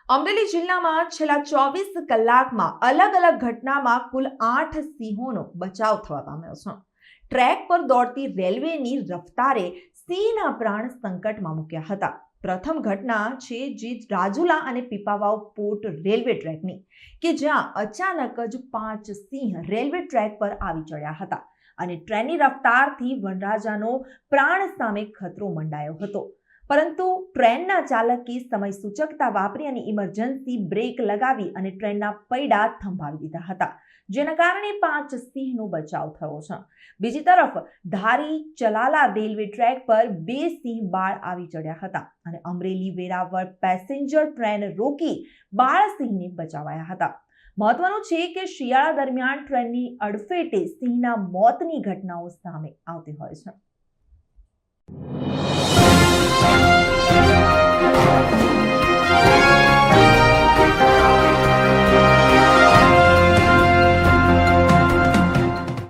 અમરેલી જિલ્લામાં છેલ્લા 24 કલાકમાં અલગ અલગ ઘટનામાં કુલ 8 સિંહોનો બચાવ થવા પામ્યો છે. ટ્રેક પર દોડતી રેલવેની રફતારે સિંહના પ્રાણ સંકટમાં મૂક્યા હતા. પ્રથમ ઘટના છે જે રાજુલા અને પીપાવાવ પોર્ટ રેલવે ટ્રેકની, કે જ્યાં અચાનક જ 5 સિંહ રેલવે ટ્રેક પર આવી ચડ્યા હતા અને ટ્રેનની રફતારથી વનરાજાનો પ્રાણ સામે ખતરો મંડાયો હતો. પરંતુ ટ્રેનના ચાલકે સમય સૂચકતા વાપરી અને ઇમરજન્સી બ્રેક લગાવી અને ટ્રેનના પૈડા થંભાવી દીધા હતા, જેના કારણે 5 સિંહનો બચાવ થયો છે. બીજી તરફ ધારી ચલાલા રેલવે ટ્રેક પર 2 સિંહ બાળ આવી ચડ્યા હતા અને અમરેલી વેરાવળ પેસેન્જર ટ્રેન રોકી બાળસિંહને બચાવાયા હતા. મહત્વનું છે કે શિયાળા દરમિયાન ટ્રેનની અડફેટે સિંહના મોતની ઘટનાઓ સામે આવતી હોય છે.